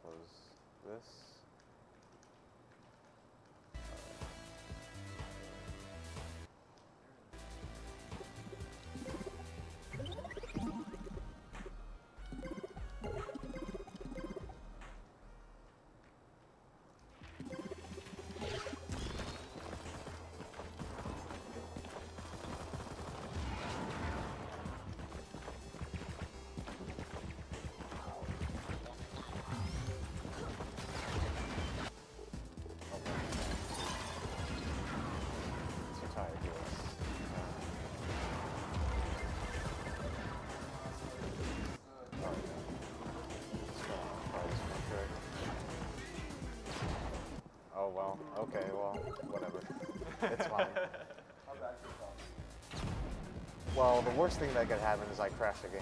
close this. Oh well, okay, well, whatever. It's fine. Well, the worst thing that could happen is I crash the game.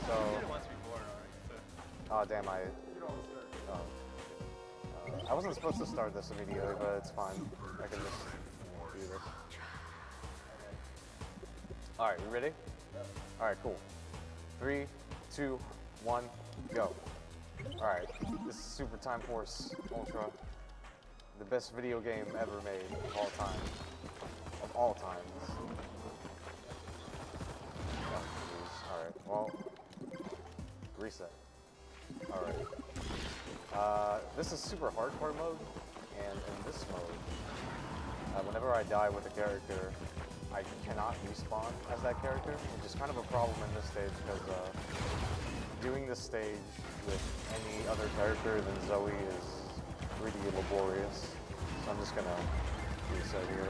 So. You did it once before already. So. Oh damn, I wasn't supposed to start this immediately, but it's fine. I can just do this. Alright, you ready? Alright, cool. 3, 2, 1, go. Alright, this is Super Time Force Ultra. The best video game ever made of all time. Of all times. Oh, jeez. Alright, well, reset. Alright. This is super hardcore mode, and in this mode, whenever I die with a character, I cannot respawn as that character, which is kind of a problem in this stage because doing this stage with any other character than Zoe is pretty laborious. So I'm just gonna reset here.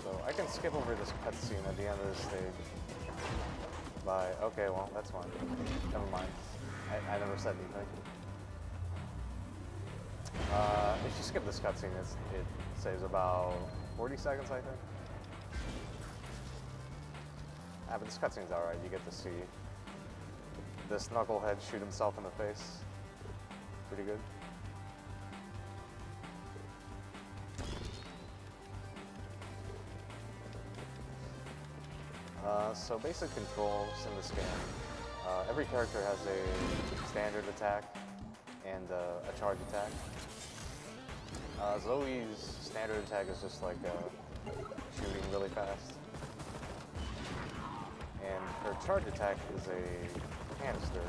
So I can skip over this cutscene at the end of this stage. Okay, well, that's fine. Never mind. I never said anything. If you skip this cutscene, it saves about 40 seconds, I think. But this cutscene's alright. You get to see this knucklehead shoot himself in the face. Pretty good. So basic controls in this game. Every character has a standard attack and a charge attack. Zoe's standard attack is just like shooting really fast. And her charge attack is a canister,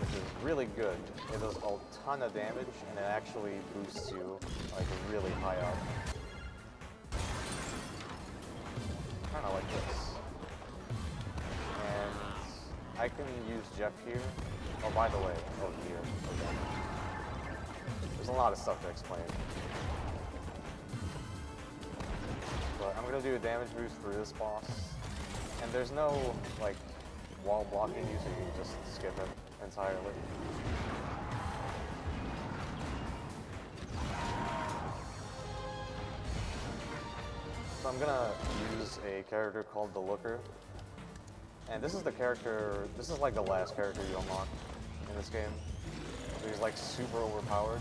which is really good. It does a ton of damage and it actually boosts you like really high up. Kinda like this. And I can use Jeff here. Oh, by the way, here. Okay. There's a lot of stuff to explain. But I'm gonna do a damage boost for this boss. And there's no, like, wall blocking you, so you can just skip it entirely. So I'm gonna use a character called the Looker. And this is the character, this is like the last character you unlock in this game. So he's like super overpowered.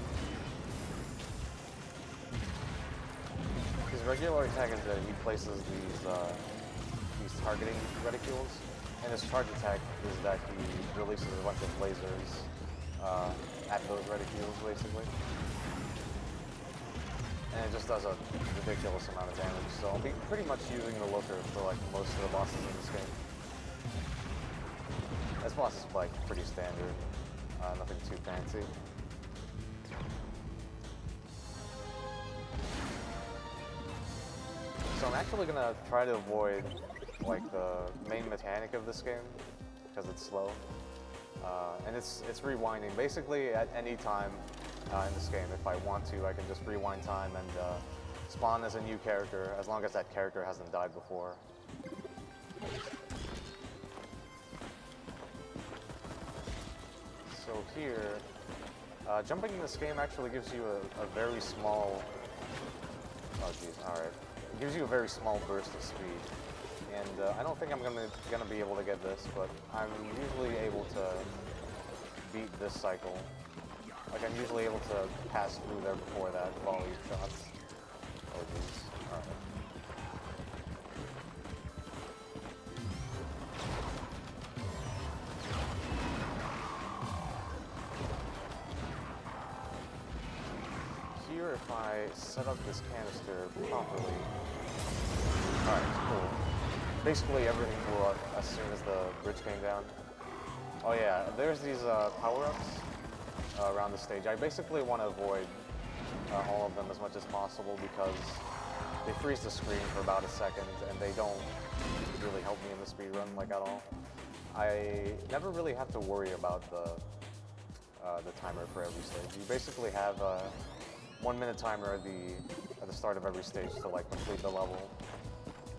His regular attack is that he places these targeting reticules, and his charge attack is that he releases a bunch of lasers at those reticules, basically. And it just does a ridiculous amount of damage, so I'll be pretty much using the Looker for like most of the bosses in this game. This boss is like pretty standard, nothing too fancy. So I'm actually gonna try to avoid like the main mechanic of this game because it's slow, and it's rewinding. Basically, at any time in this game, if I want to, I can just rewind time and spawn as a new character, as long as that character hasn't died before. So here, jumping in this game actually gives you a very small, oh geez, alright. It gives you a very small burst of speed. And I don't think I'm gonna be able to get this, but I'm usually able to beat this cycle. Like I'm usually able to pass through there before that volley of shots. Oh geez, alright. sure if I set up this canister properly. Alright, cool. Basically everything blew up as soon as the bridge came down. Oh yeah, there's these power-ups around the stage. I basically want to avoid all of them as much as possible because they freeze the screen for about a second and they don't really help me in the speedrun like at all. I never really have to worry about the timer for every stage. You basically have a 1 minute timer at the start of every stage to like complete the level,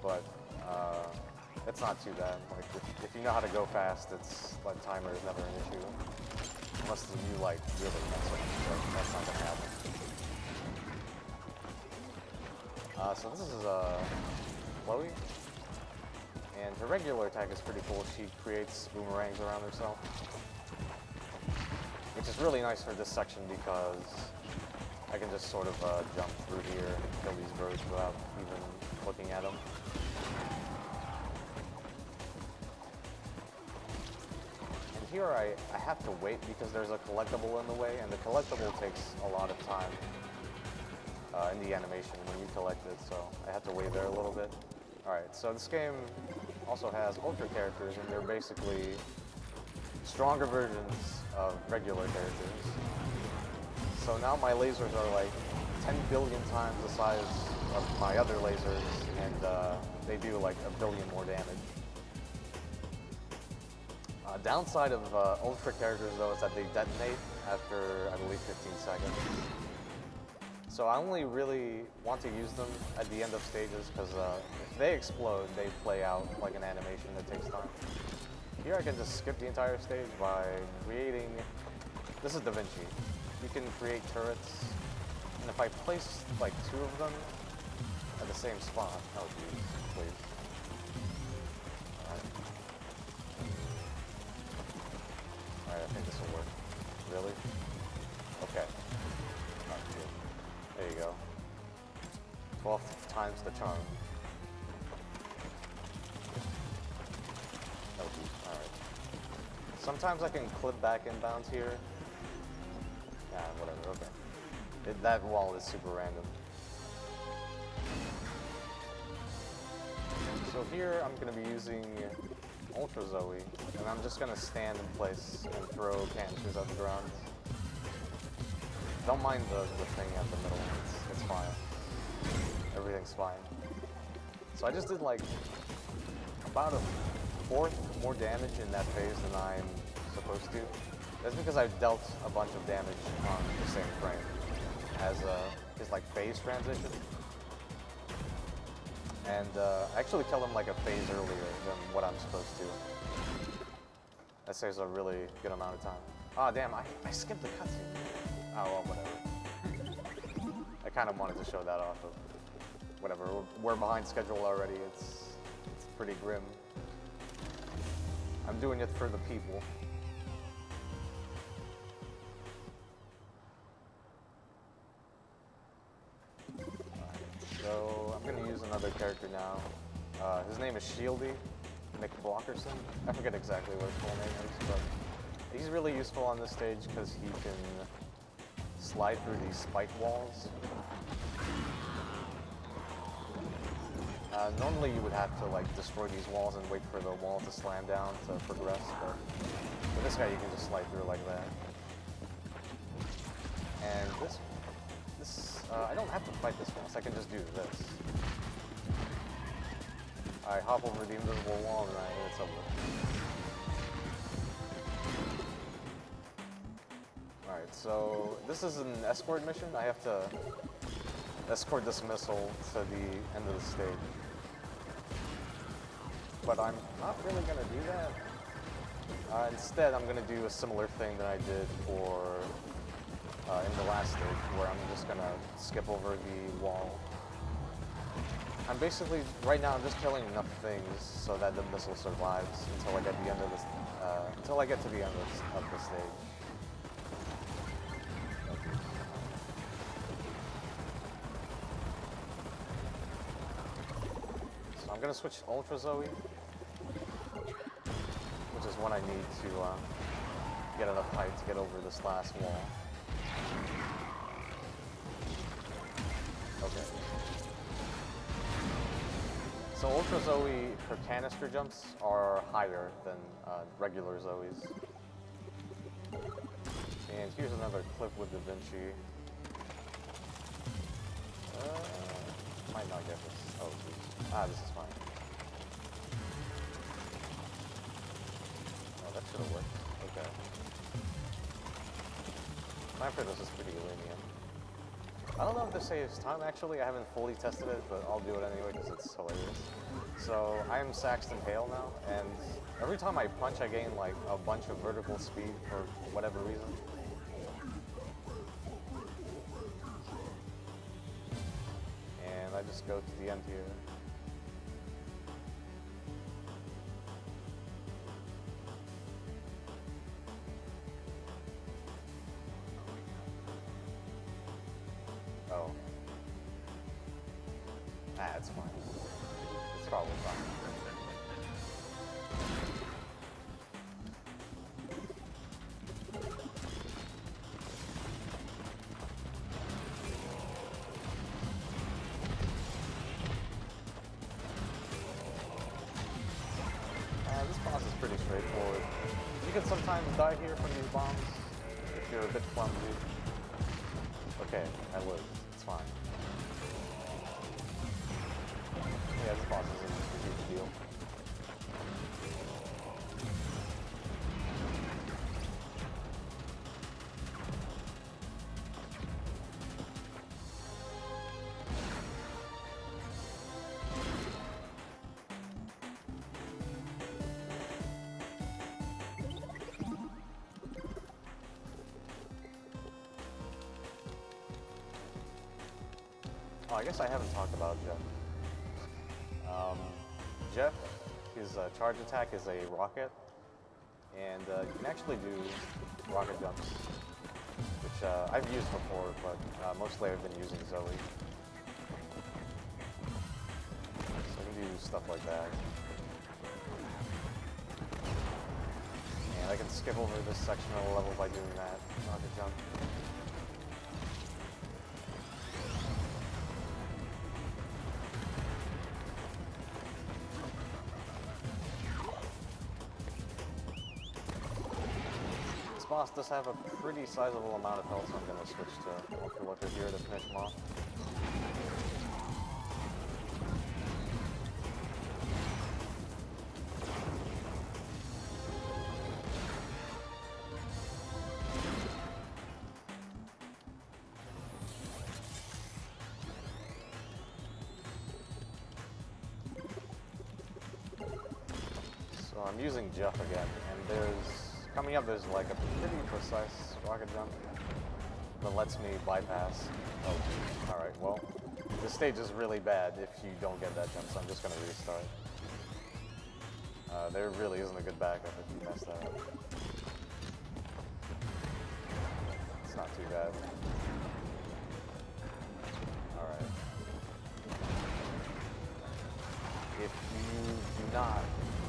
but it's not too bad. Like if you know how to go fast, it's like timer is never an issue, unless you like really mess up. But that's not gonna happen. So this is Chloe, and her regular attack is pretty cool. She creates boomerangs around herself, which is really nice for this section because I can just sort of jump through here and kill these birds without even looking at them. And here I have to wait because there's a collectible in the way, and the collectible takes a lot of time in the animation when you collect it, so I have to wait there a little bit. Alright, so this game also has ultra characters, and they're basically stronger versions of regular characters. So now my lasers are like 10 billion times the size of my other lasers, and they do like 1 billion more damage. Downside of ultra characters though is that they detonate after, I believe, 15 seconds. So I only really want to use them at the end of stages because if they explode, they play out like an animation that takes time. Here I can just skip the entire stage by creating, this is Da Vinci. You can create turrets, and if I place like 2 of them at the same spot, oh geez, please. Alright, I think this will work. Really? Okay. There you go. 12 times the charm. Oh, alright. Sometimes I can clip back inbounds here. Nah, whatever, okay. That wall is super random. So here I'm going to be using Ultra Zoe, and I'm just going to stand in place and throw canisters at the ground. Don't mind the thing at the middle, it's fine. Everything's fine. So I just did like about 1/4 more damage in that phase than I'm supposed to. That's because I dealt a bunch of damage on the same frame as his like phase transition. And I actually killed him like a phase earlier than what I'm supposed to. That saves a really good amount of time. Ah, damn, I skipped the cutscene. Oh, well, whatever. I kind of wanted to show that off, but whatever. We're behind schedule already. It's pretty grim. I'm doing it for the people. So I'm going to use another character now. His name is Shieldy, Nick Blockerson. I forget exactly what his full name is, but he's really useful on this stage because he can slide through these spike walls. Normally you would have to like destroy these walls and wait for the wall to slam down to progress, but with this guy you can just slide through like that. And this I don't have to fight this once, I can just do this. I hop over the invisible wall and it's over. Alright, so this is an escort mission. I have to escort this missile to the end of the stage. But I'm not really going to do that. Instead, I'm going to do a similar thing that I did for in the last stage, where I'm just going to skip over the wall. I'm basically, right now, I'm just killing enough things so that the missile survives until I get the end of this, until I get to the end of the stage. So I'm gonna switch Ultra Zoe, which is what I need to get enough height to get over this last wall. Okay. So Ultra Zoe, her canister jumps are higher than regular Zoe's. And here's another clip with Da Vinci. Might not get this. Oh, geez. Ah, this is fine. Oh, that should have worked. Okay. Time for this is pretty lenient. I don't know if this saves time, actually. I haven't fully tested it, but I'll do it anyway because it's hilarious. So, I am Saxton Hale now, and every time I punch, I gain, like, a bunch of vertical speed for whatever reason. And I just go to the end here. Oh. Ah, it's fine. It's probably fine. This boss is pretty straightforward. You can sometimes die here from these bombs if you're a bit clumsy. Okay, I lived. It's fine. Yeah, this boss isn't a huge deal. Oh, I guess I haven't talked about Jeff. Jeff, his charge attack is a rocket, and you can actually do rocket jumps, which I've used before, but mostly I've been using Zoe. So I can do stuff like that. And I can skip over this section of the level by doing that rocket jump. This boss does have a pretty sizable amount of health, so I'm going to switch to Ultra Looker here to finish him off. So I'm using Jeff again, and coming up, there's like a pretty precise rocket jump that lets me bypass. Oh, alright, well, this stage is really bad if you don't get that jump, so I'm just going to restart. There really isn't a good backup if you mess that up. It's not too bad. Alright. If you do not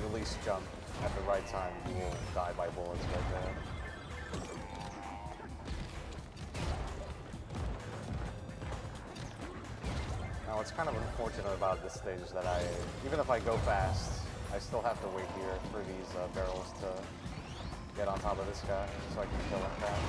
release jump at the right time, you will die by bullets right there. Now what's kind of unfortunate about this stage is that even if I go fast, I still have to wait here for these barrels to get on top of this guy so I can kill him fast.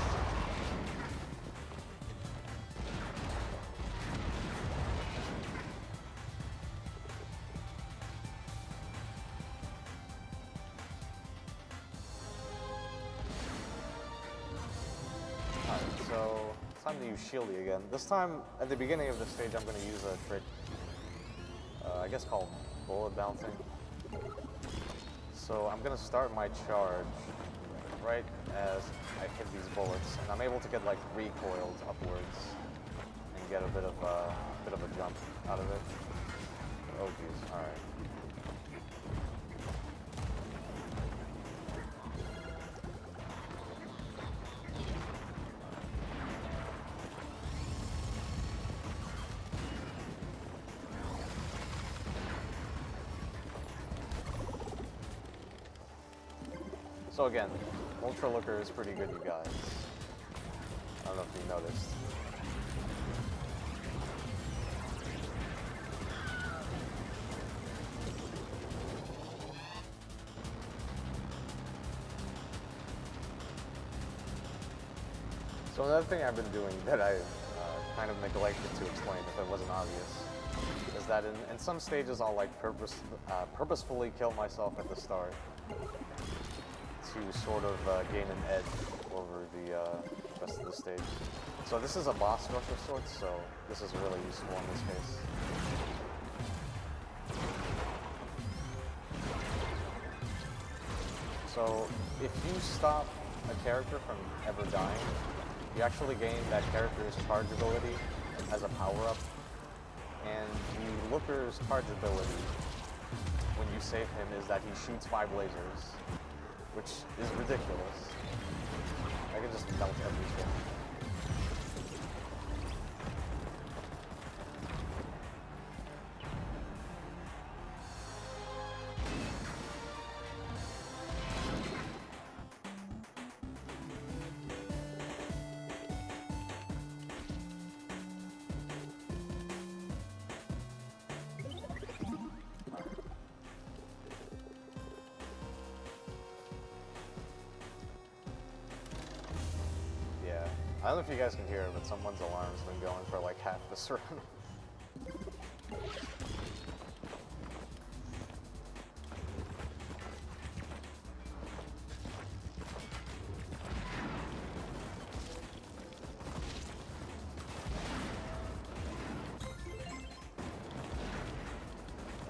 So, time to use Shieldy again. This time, at the beginning of the stage, I'm going to use a trick, I guess called bullet bouncing. So I'm going to start my charge right as I hit these bullets, and I'm able to get like recoiled upwards and get a bit of a jump out of it. Oh geez, all right. So again, Ultra Looker is pretty good, you guys. I don't know if you noticed. So another thing I've been doing that I kind of neglected to explain if it wasn't obvious is that in some stages I'll like purposefully kill myself at the start to sort of gain an edge over the rest of the stage. So this is a boss rush of sorts, so this is really useful in this case. So if you stop a character from ever dying, you actually gain that character's charge ability as a power-up, and the Looker's charge ability when you save him is that he shoots 5 lasers, which is ridiculous. I can just melt everything. I don't know if you guys can hear it, but someone's alarm's been going for like half this run.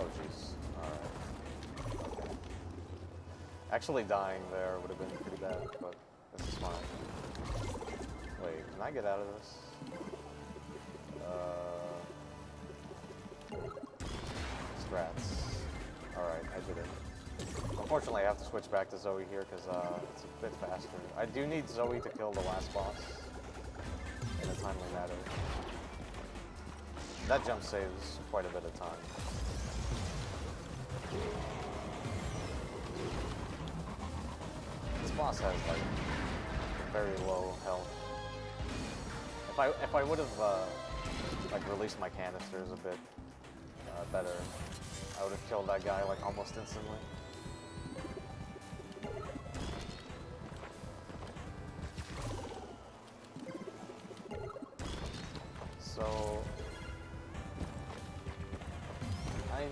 Oh jeez. Alright. Okay. Actually dying there would have been pretty bad, but this is fine. Wait, can I get out of this? Strats. Alright, I did it. Unfortunately, I have to switch back to Zoe here because it's a bit faster. I do need Zoe to kill the last boss in a timely manner. That jump saves quite a bit of time. This boss has like very low health. If I would have like released my canisters a bit better, I would have killed that guy like almost instantly. So I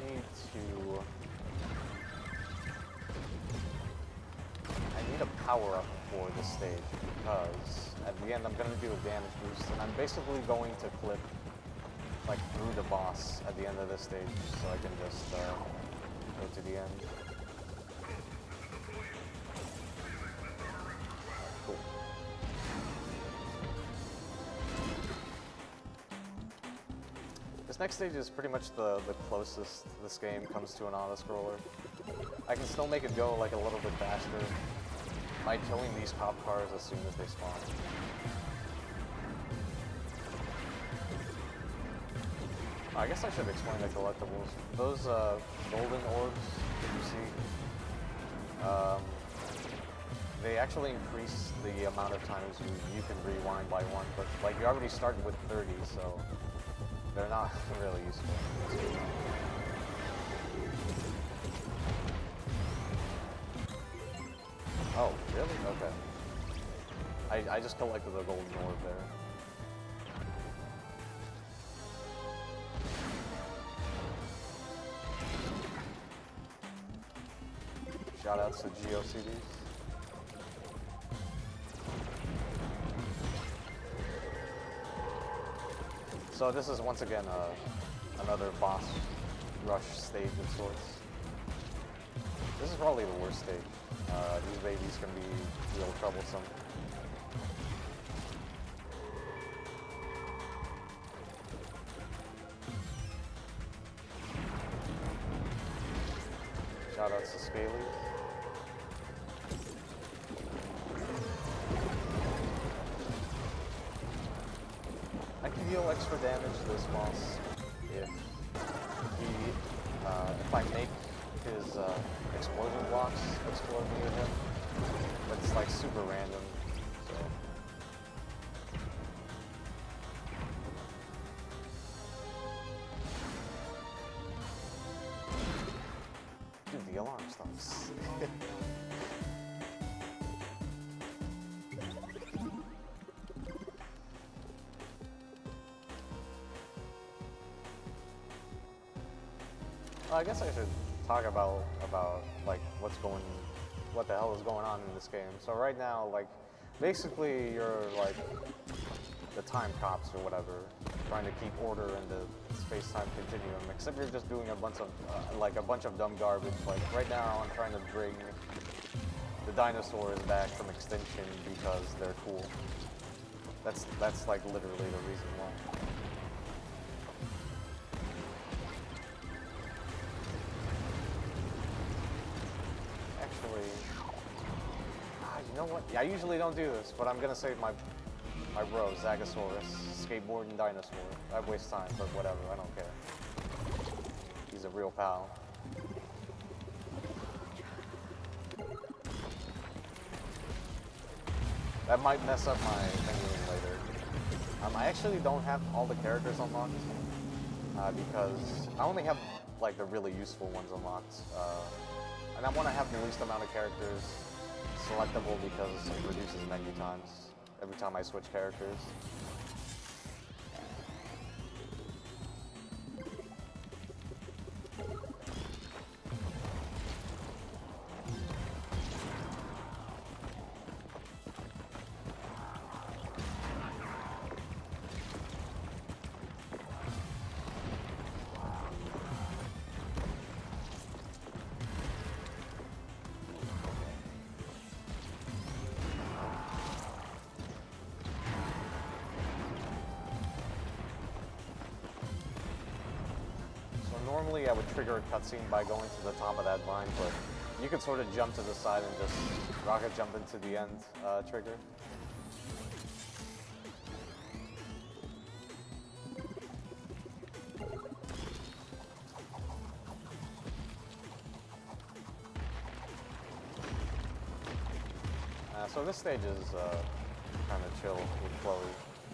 need a power up for this stage because at the end I'm going to do a damage boost and I'm basically going to clip like through the boss at the end of this stage so I can just go to the end. Cool. This next stage is pretty much the closest this game comes to an auto-scroller. I can still make it go like a little bit faster by killing these cop cars as soon as they spawn. I guess I should explain the collectibles. Those golden orbs that you see, they actually increase the amount of times you can rewind by 1, but like you already started with 30, so they're not really useful. Oh, really? Okay. I just collected the golden orb there. Shoutouts to GOCDs. So this is once again another boss rush stage of sorts. This is probably the worst stage. These babies can be real troublesome. Shoutouts to Scaly. I can deal extra damage to this boss if I make his explosion blocks explode near him, but it's like super random, so. Dude, the alarm stops. Well, I guess I should talk about like what the hell is going on in this game. So right now, like, basically you're like the time cops or whatever, trying to keep order in the space-time continuum. Except you're just doing a bunch of like a bunch of dumb garbage. Like right now, I'm trying to bring the dinosaurs back from extinction because they're cool. That's like literally the reason why. Actually, you know what? Yeah, I usually don't do this, but I'm gonna save my bro, Zagosaurus, skateboarding dinosaur. I waste time, but whatever, I don't care. He's a real pal. That might mess up my thinking later. I actually don't have all the characters unlocked because I only have like the really useful ones unlocked, and I want to have the least amount of characters selectable because it reduces menu times every time I switch characters. Normally I would trigger a cutscene by going to the top of that vine, but you could sort of jump to the side and just rocket jump into the end trigger. So this stage is kind of chill with Chloe.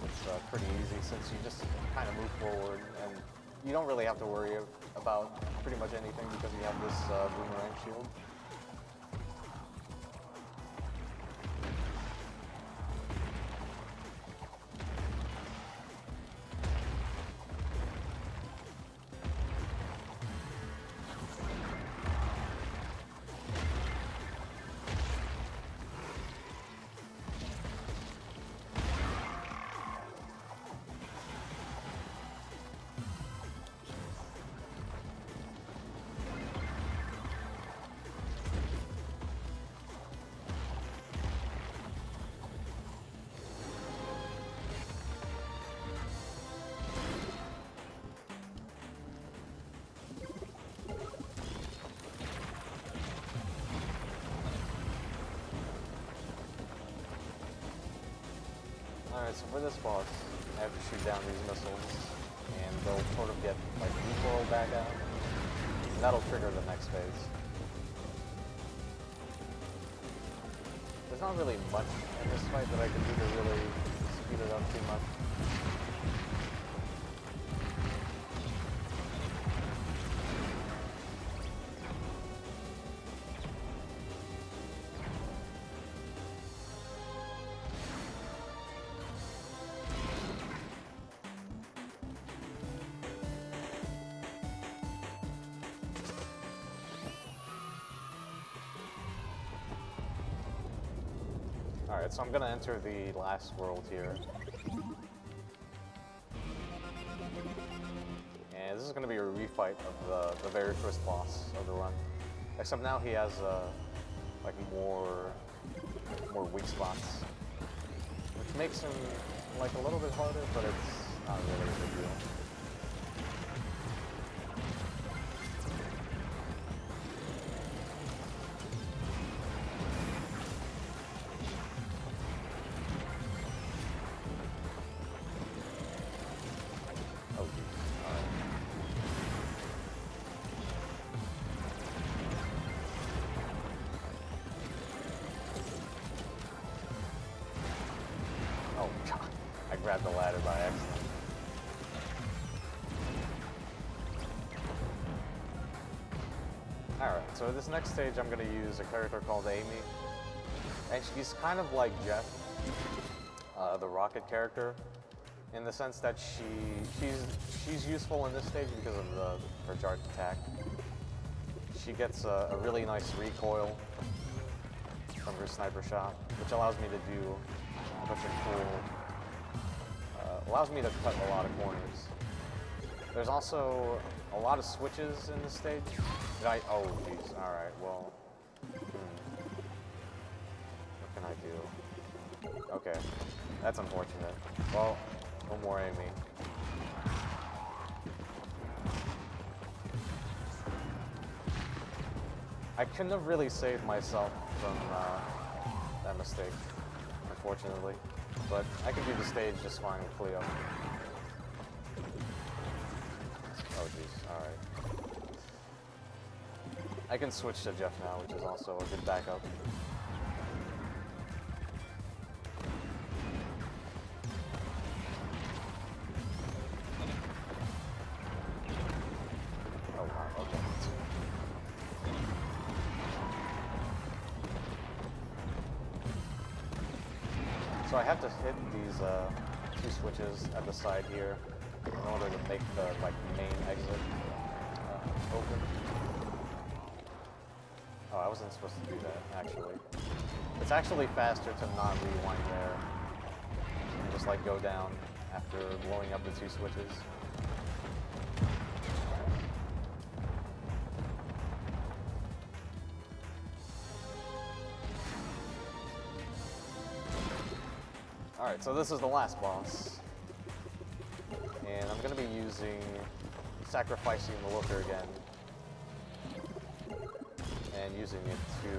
It's pretty easy since you just kind of move forward and you don't really have to worry about pretty much anything because you have this boomerang shield. Alright, so for this boss, I have to shoot down these missiles, and they'll sort of get, like, recoil back out, and that'll trigger the next phase. There's not really much in this fight that I can do to really speed it up too much. Alright, so I'm gonna enter the last world here. And this is gonna be a refight of the very first boss of the run. Except now he has like more weak spots. Which makes him like a little bit harder, but it's not really a big deal. Grab the ladder by accident. Alright, so this next stage I'm going to use a character called Amy. And she's kind of like Jeff, the rocket character, in the sense that she's useful in this stage because of her charged attack. she gets a really nice recoil from her sniper shot, which allows me to do a bunch of cool, allows me to cut a lot of corners. There's also a lot of switches in this stage. Oh jeez, alright, well, what can I do? Okay, that's unfortunate. Well, don't worry me. I couldn't have really saved myself from that mistake, unfortunately. But I can do the stage just fine with Cleo. Oh jeez, alright. I can switch to Jeff now, which is also a good backup. Oh wow, okay. So I have to hit these two switches at the side here in order to make the main exit open. Oh, I wasn't supposed to do that, actually. It's actually faster to not rewind there and just go down after blowing up the two switches. Alright, so this is the last boss. And I'm going to be sacrificing the looker again. And using it to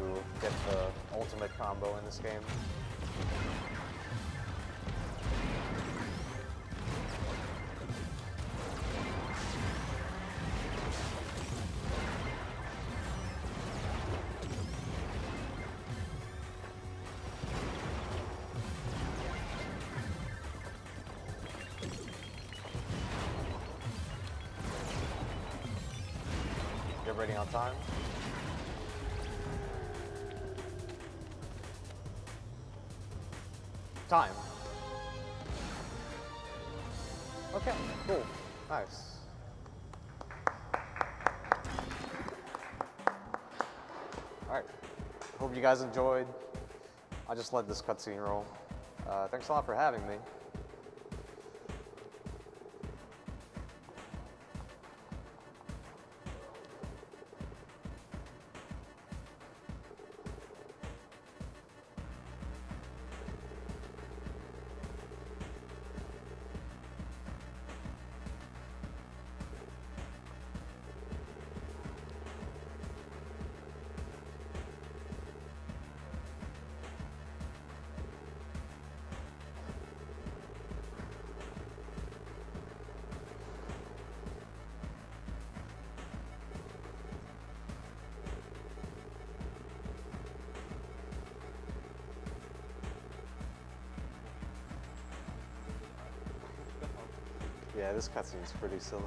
get the ultimate combo in this game. Get ready on time. Time. Okay, cool. Nice. Alright. Hope you guys enjoyed. I just let this cutscene roll. Thanks a lot for having me. Yeah, this cutscene's pretty silly.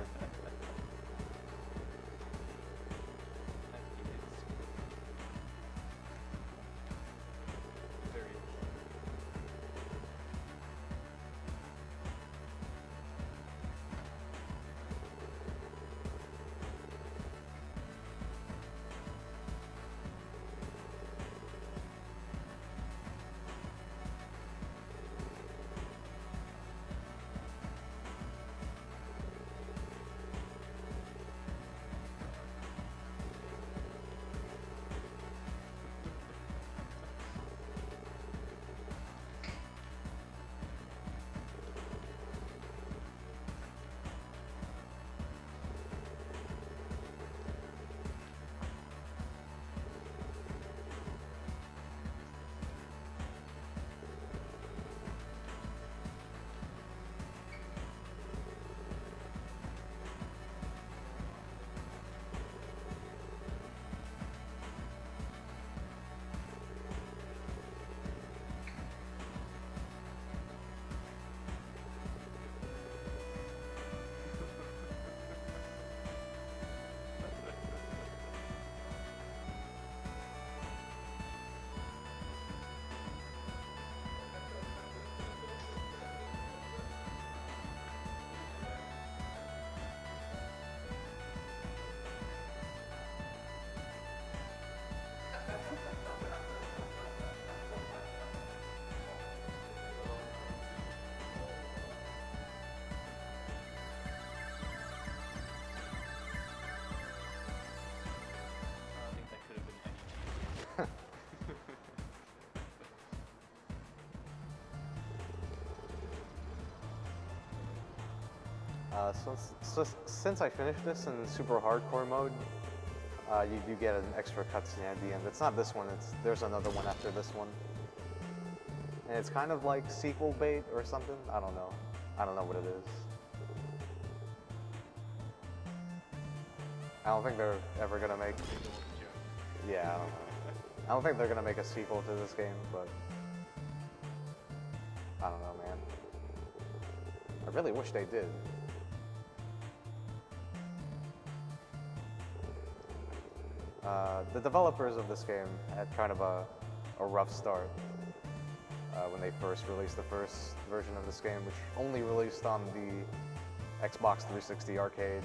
Since I finished this in super hardcore mode, you do get an extra cutscene at the end. It's not this one, there's another one after this one. And it's kind of like sequel bait or something. I don't know. I don't know what it is. I don't think they're ever gonna make... Yeah, I don't know. I don't think they're gonna make a sequel to this game, but... I don't know, man. I really wish they did. The developers of this game had kind of a rough start when they first released the first version of this game, which only released on the Xbox 360 arcade.